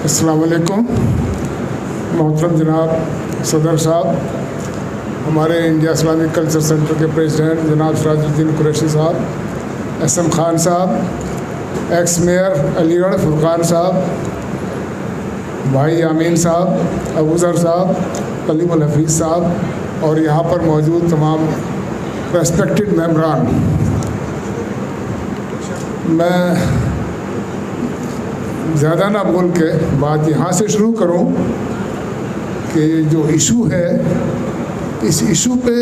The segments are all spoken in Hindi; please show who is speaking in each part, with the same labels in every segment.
Speaker 1: अस्सलाम वालेकुम। मोहतरम जनाब सदर साहब, हमारे इंडिया इस्लामिक कल्चर सेंटर के प्रेसिडेंट जनाब सिराजुद्दीन कुरैशी साहब, एसएम खान साहब, एक्स मेयर अलीगढ़ फुरकान साहब, भाई आमीन साहब, अबूज़र साहब, कलीमुल हफीज़ साहब और यहाँ पर मौजूद तमाम रेस्पेक्टेड मेंबरान, मैं ज़्यादा ना बोल के बात यहाँ से शुरू करूँ कि जो इशू है, इस इशू पे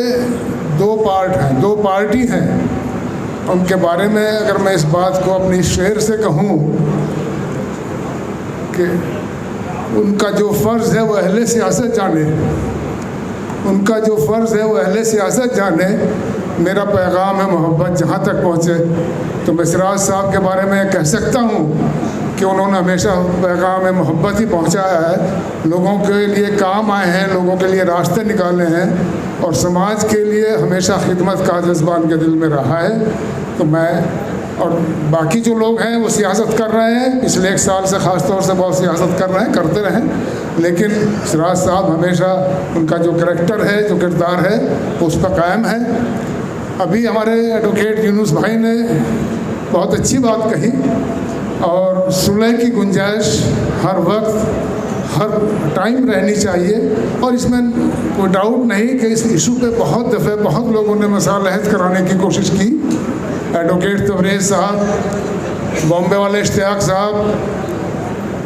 Speaker 1: दो पार्ट हैं, दो पार्टी हैं। उनके बारे में अगर मैं इस बात को अपनी शेर से कहूँ कि उनका जो फ़र्ज़ है वो अहले सियासत जाने, उनका जो फ़र्ज़ है वो अहले सियासत जाने। मेरा पैगाम है मोहब्बत जहाँ तक पहुँचे। तो मैं सिराज साहब के बारे में कह सकता हूँ कि उन्होंने हमेशा पैगाम मोहब्बत ही पहुँचाया है, लोगों के लिए काम आए हैं, लोगों के लिए रास्ते निकाले हैं और समाज के लिए हमेशा खिदमत का जज्बा उनके दिल में रहा है। तो मैं और बाकी जो लोग हैं वो सियासत कर रहे हैं, पिछले 1 साल से ख़ास तौर से बहुत सियासत कर रहे हैं, करते रहें, लेकिन सिराज साहब हमेशा उनका जो करैक्टर है, जो किरदार है, वो उस पर कायम है। अभी हमारे एडवोकेट यूनुस भाई ने बहुत अच्छी बात कही और सुलह की गुंजाइश हर वक्त हर टाइम रहनी चाहिए और इसमें कोई डाउट नहीं कि इस इशू पे बहुत दफ़े बहुत लोगों ने मसालहत कराने की कोशिश की। एडवोकेट तबरेज़ साहब, बॉम्बे वाले इश्तियाक साहब,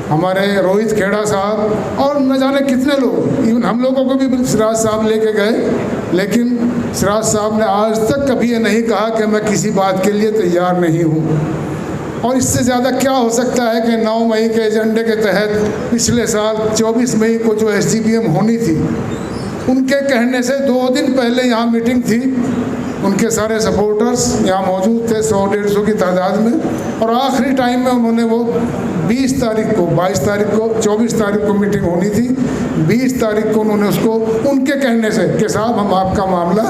Speaker 1: हमारे रोहित खेड़ा साहब और न जाने कितने लोग, इवन हम लोगों को भी सिराज साहब लेके गए, लेकिन सिराज साहब ने आज तक कभी ये नहीं कहा कि मैं किसी बात के लिए तैयार नहीं हूँ। और इससे ज़्यादा क्या हो सकता है कि 9 मई के एजेंडे के तहत पिछले साल 24 मई को जो SGPM होनी थी, उनके कहने से 2 दिन पहले यहाँ मीटिंग थी, उनके सारे सपोर्टर्स यहाँ मौजूद थे 100-150 की तादाद में, और आखिरी टाइम में उन्होंने वो 20 तारीख को, 22 तारीख को, 24 तारीख को मीटिंग होनी थी, 20 तारीख को उन्होंने उसको उनके कहने से कि साहब हम आपका मामला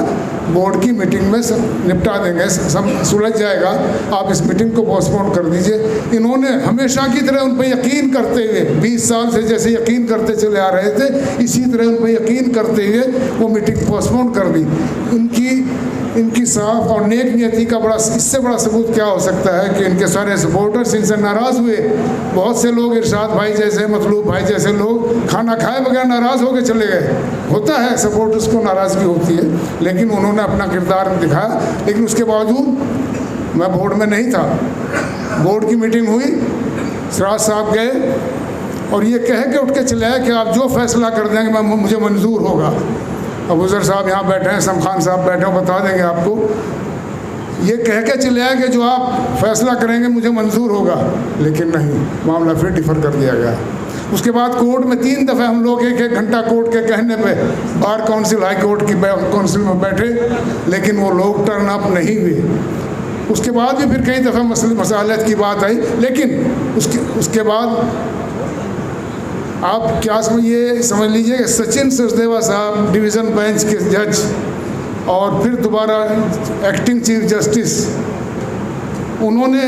Speaker 1: बोर्ड की मीटिंग में निपटा देंगे, सब सुलझ जाएगा, आप इस मीटिंग को पोस्टपोन कर दीजिए। इन्होंने हमेशा की तरह उन पर यकीन करते हुए 20 साल से जैसे यकीन करते चले आ रहे थे, इसी तरह उन पर यकीन करते हुए वो मीटिंग पोस्टपोन कर दी। इनकी साफ और नेक नियति का इससे बड़ा सबूत क्या हो सकता है कि इनके सारे सपोर्टर्स इनसे नाराज़ हुए। बहुत से लोग, इरशाद भाई जैसे, मतलूब भाई जैसे लोग खाना खाए बगैर नाराज़ होकर चले गए। होता है, सपोर्टर्स को नाराज़गी होती है, लेकिन उन्होंने अपना किरदार दिखाया। लेकिन उसके बावजूद मैं बोर्ड में नहीं था, बोर्ड की मीटिंग हुई, सिराज साहब गए और ये कह के उठ के चले आए कि आप जो फैसला कर देंगे मुझे मंजूर होगा। अबूज़र साहब यहाँ बैठे हैं, सम खान साहब बैठे हैं, बता देंगे आपको। ये कह के चले आए कि जो आप फैसला करेंगे मुझे मंजूर होगा, लेकिन नहीं, मामला फिर डिफ़र कर दिया गया। उसके बाद कोर्ट में 3 दफ़े हम लोग 1-1 घंटा कोर्ट के कहने पे बार काउंसिल, हाई कोर्ट की काउंसिल में बैठे, लेकिन वो लोग टर्न अप नहीं हुए। उसके बाद भी फिर कई दफ़े मसालत की बात आई, लेकिन उसके बाद आप क्या समझ लीजिए कि सचिन सचदेवा साहब डिवीज़न बेंच के जज और फिर दोबारा एक्टिंग चीफ जस्टिस, उन्होंने,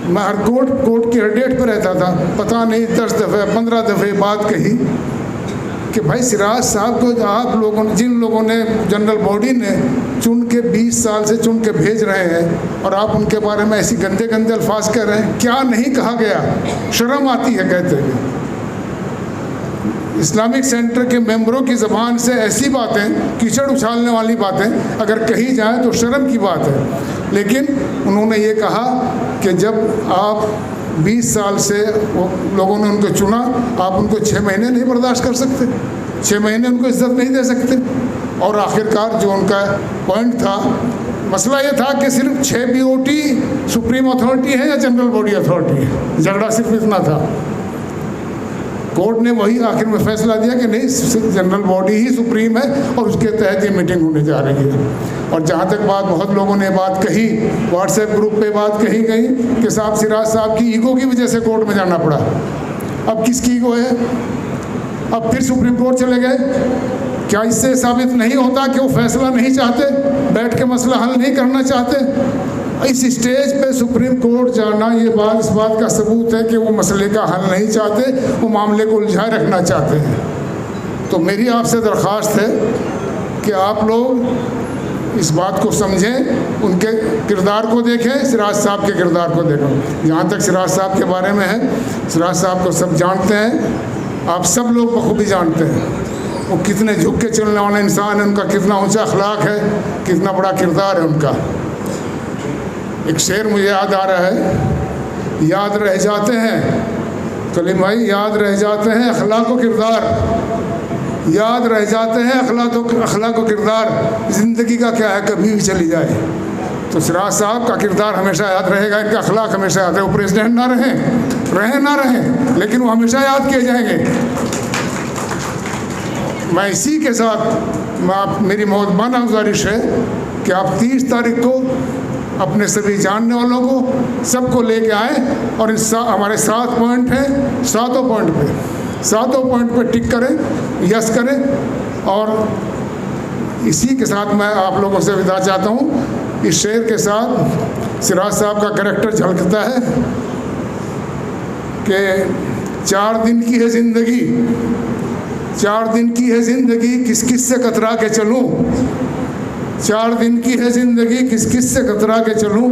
Speaker 1: मैं हर कोर्ट की हर डेट पर रहता था, पता नहीं 10 दफ़े 15 दफ़े बात कही कि भाई सिराज साहब को आप लोगों ने, जिन लोगों ने, जनरल बॉडी ने चुन के 20 साल से चुन के भेज रहे हैं और आप उनके बारे में ऐसी गंदे गंदे अल्फाज कह रहे हैं, क्या नहीं कहा गया, शर्म आती है कहते हुए। इस्लामिक सेंटर के मेंबरों की ज़बान से ऐसी बातें, कीचड़ उछालने वाली बातें अगर कही जाए तो शर्म की बात है। लेकिन उन्होंने ये कहा कि जब आप 20 साल से लोगों ने उनको चुना, आप उनको 6 महीने नहीं बर्दाश्त कर सकते, 6 महीने उनको इज्जत नहीं दे सकते। और आखिरकार जो उनका पॉइंट था, मसला ये था कि सिर्फ 6 BOT सुप्रीम अथॉरिटी है या जनरल बॉडी अथॉरिटी है, झगड़ा सिर्फ इतना था। कोर्ट ने वही आखिर में फैसला दिया कि नहीं, जनरल बॉडी ही सुप्रीम है और उसके तहत ये मीटिंग होने जा रही है। और जहाँ तक बात, बहुत लोगों ने बात कही, व्हाट्सएप ग्रुप पे बात कही गई कि साहब सिराज साहब की ईगो की वजह से कोर्ट में जाना पड़ा। अब किसकी ईगो है? अब फिर सुप्रीम कोर्ट चले गए। क्या इससे साबित नहीं होता कि वो फैसला नहीं चाहते, बैठ के मसला हल नहीं करना चाहते? इस स्टेज पे सुप्रीम कोर्ट जाना ये बात इस बात का सबूत है कि वो मसले का हल नहीं चाहते, वो मामले को उलझाए रखना चाहते हैं। तो मेरी आपसे दरख्वास्त है कि आप लोग इस बात को समझें, उनके किरदार को देखें, सिराज साहब के किरदार को देखें। जहाँ तक सिराज साहब के बारे में है, सिराज साहब को सब जानते हैं, आप सब लोग बखूबी जानते हैं। वो कितने झुक के चलने वाले इंसान है, उनका कितना ऊंचा अखलाक है, कितना बड़ा किरदार है उनका। एक शेर मुझे याद आ रहा है, याद रह जाते हैं कलीम भाई, याद रह जाते हैं अखलाक व किरदार, याद रह जाते हैं अखलाक व किरदार, ज़िंदगी का क्या है कभी भी चली जाए। तो सिराज साहब का किरदार हमेशा याद रहेगा, इनका अखलाक हमेशा याद है। वो प्रेसिडेंट ना रहें, लेकिन वो हमेशा याद किए जाएंगे। मैं इसी के साथ मेरी मोहब्बाना गुजारिश है कि आप 30 तारीख को अपने सभी जानने वालों को सबको लेके आए और हमारे 7 पॉइंट हैं, सातों पॉइंट पे टिक करें, यस करें। और इसी के साथ मैं आप लोगों से विदा चाहता हूँ। इस शेर के साथ सिराज साहब का कैरेक्टर झलकता है कि 4 दिन की है ज़िंदगी, 4 दिन की है ज़िंदगी, किस किस से कतरा के चलूँ। 4 दिन की है ज़िंदगी, किस किस से कतरा के चलूँ।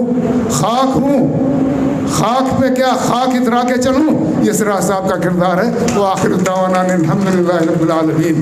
Speaker 1: खाक हूँ, खाक पे क्या खाक इतरा के चलूँ। ये सिराज साहब का किरदार है। वो आखिर दावाना अल्हम्दुलिल्लाहि रब्बिल आलमीन।